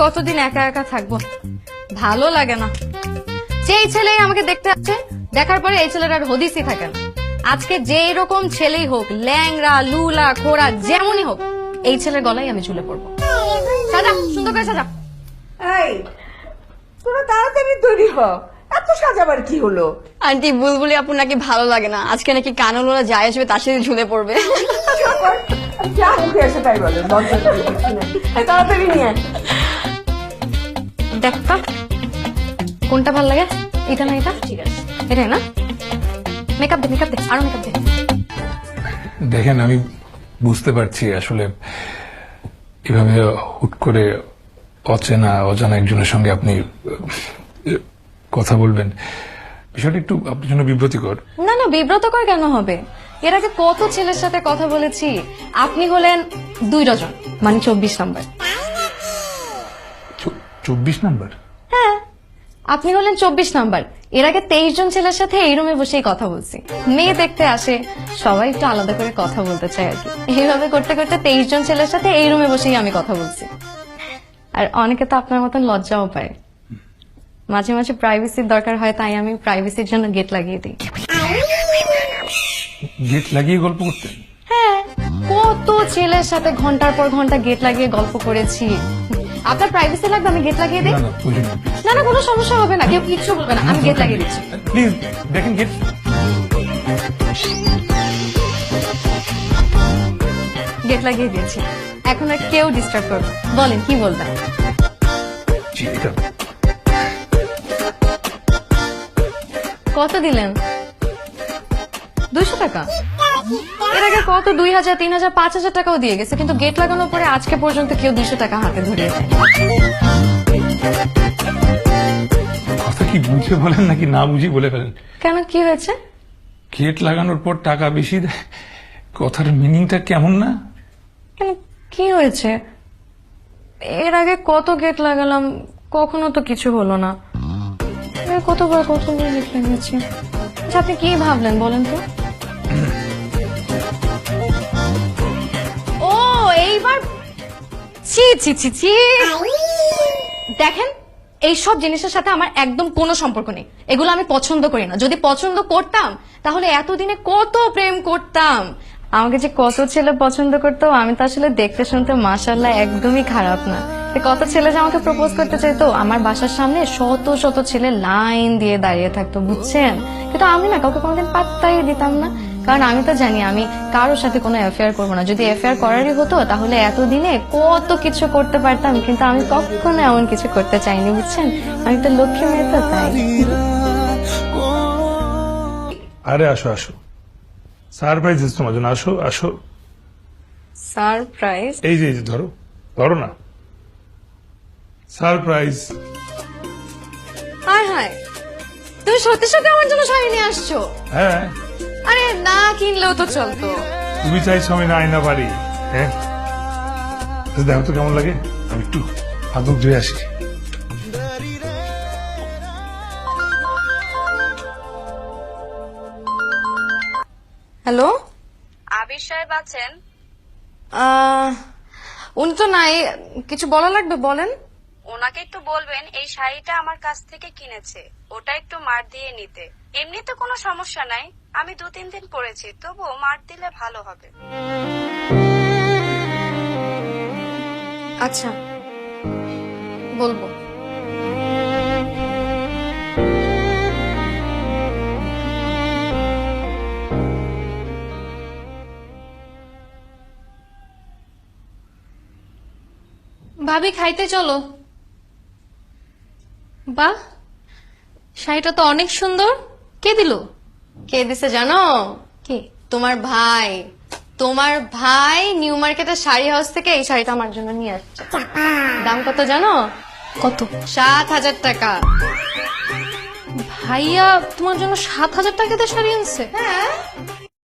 কতদিন একা একা থাকবো, ভালো লাগে না। যেই ছেলে আমাকে দেখতে আসছে, দেখার পরে এই ছেলের আর হদিসই থাকে না। আজকে যেই রকম ছেলেই হোক, ল্যাংরা লুলা খোড়া যেমনই হোক, এই ছেলের গলায় আমি ঝুলে পড়বো। সাজা, সুন্দর করে সাজা। এই তোরা তাড়াতাড়ি তৈরি হ, এত সাজাবার কি হলো? আন্টি বুলবুলি আপু নাকি ভালো লাগে না, আজকে নাকি কানলোরা যাই আসবে তার সাথে ঝুলে পড়বে। যা মুখে এসে তাই বলে, লজ্জা করে কিছু নেই। এই তাড়াতাড়ি নিয়ে আয়। দেখতা কোনটা ভালো লাগে, এটা না এটা? ঠিক আছে, এটাই না? মেকআপ দে, মেকআপ দে, আরো মেকআপ দে। দেখেন, আমি বুঝতে পারছি আসলে এভাবে হুট করে অচেনা অজানা একজনের সঙ্গে আপনি কথা বলবেন, বিষয়টা একটু আপনার জন্য বিব্রতিকর। না না, বিব্রতকর কেন হবে? এর আগে কত ছেলের সাথে কথা বলেছি। আপনি হলেন 2 ডজন, মানে 24 নম্বর। 24 নাম্বার? হ্যাঁ, আপনি হলেন 24 নাম্বার। এর আগে 23 জন ছেলের সাথে এই রুমে বসেই কথা বলছি। মেয়ে দেখতে আসে, সবাই একটু আলাদা করে কথা বলতে চায় আর কি। এইভাবে করতে করতে 23 জন ছেলের সাথে এই রুমে বসেই আমি কথা বলছি। আর অনেকে তো আপনার মতন লজ্জাও পায়। মাঝে মাঝে প্রাইভেসির দরকার হয়, তাই আমি প্রাইভেসির জন্য গেট লাগিয়ে দিই। গেট লাগিয়ে গল্প করতেন? হ্যাঁ, কত ছেলের সাথে ঘন্টার পর ঘন্টা গেট লাগিয়ে গল্প করেছি। আপনার প্রাইভেসি লাগবে, আমি গেট লাগিয়ে দিই? না না, বুঝুন না। না না, কোনো সমস্যা হবে না, কেউ কিচ্ছু বলবে না, আমি গেট লাগিয়ে দিচ্ছি। প্লিজ দেখেন, গেট। গেট লাগিয়ে দিয়েছি, এখন আর কেউ ডিস্টার্ব করবে। বলেন কি বলবেন? জি, এটা কত দিলেন? 200 টাকা? এর আগে কত 2000, 3000, 5000 টাকাও দিয়ে গেছে, কিন্তু গেট লাগানোর পরে আজকে পর্যন্ত কেউ 200 টাকা হাতে ধরিয়ে দেয়। কথা কি বুঝে বলেন নাকি না বুঝি বলে ফেলেন? কেন, কি হয়েছে? গেট লাগানোর পর টাকা বেশি দেয়, কথার মিনিংটা কেমন না? কেন, কি হয়েছে? এর আগে কত গেট লাগালাম, কখনো তো কিছু হলো না। কতবার গেট লাগিয়েছি। আচ্ছা, আপনি কি ভাবলেন বলেন তো? ও, এইবার ছি ছি ছি ছি। দেখেন, এই সব জিনিসের সাথে আমার একদম কোনো সম্পর্ক নেই। এগুলো আমি পছন্দ করি না। যদি পছন্দ করতাম তাহলে এতদিনে কত প্রেম করতাম। আমাকে যে কত ছেলে পছন্দ করতো, আমি তো আসলে দেখতে শুনতে মাশাআল্লাহ একদমই খারাপ না। কত ছেলে যে আমাকে প্রপোজ করতে চাইতো, আমার বাসার সামনে শত শত ছেলে লাইন দিয়ে দাঁড়িয়ে থাকতো, বুঝছেন? কিন্তু আমি না কাউকে কোনোদিন পাত্তাই দিতাম না, কারণ আমি তো জানি আমি কারোর সাথে কোনো অ্যাফেয়ার করবো না। যদি অ্যাফেয়ার করারই হতো তাহলে এতদিনে কত কিছু করতে পারতাম, কিন্তু আমি কখনো এমন কিছু করতে চাইনি, বুঝছেন? আমি তো লক্ষ্মী মেয়ে, তো তাই। আরে আসো আসো, সারপ্রাইজ তোমার জন্য, আসো আসো। সারপ্রাইজ? এই যে ধরো, ধরো না, সারপ্রাইজ। হায় হায়, তুমি সত্যি সত্যি আমার জন্য শাড়ি নিয়ে আসছো? হ্যাঁ, আরে না কিনলেও তো চলতো। তুমি চাইছো আমি না আইনা পারি? হ্যাঁ, দেখো তো কেমন লাগে। আমি একটু হাত মুখ ধুয়ে আসি। হ্যালো, আবির সাহেব আছেন? উনি তো নাই, কিছু বলা লাগবে বলেন। ওনাকে একটু বলবেন এই শাড়িটা আমার কাছ থেকে কিনেছে, ওটা একটু মার দিয়ে নিতে। এমনিতে কোনো সমস্যা নাই, আমি 2-3 দিন পরেছি, তবুও মার দিলে ভালো হবে। আচ্ছা, বলবো। ভাবি, খাইতে চলো। বাহ, শাড়িটা তো অনেক সুন্দর। কে দিল? কে দিছে জানো? কে? তোমার ভাই। তোমার ভাই নিউ মার্কেটের শাড়ি হাউস থেকে এই শাড়িটা আমার জন্য নিয়ে আসছে। দাম কত জানো? কত? 7,000 টাকা। ভাইয়া তোমার জন্য 7,000 টাকাতে শাড়ি আনছে? হ্যাঁ।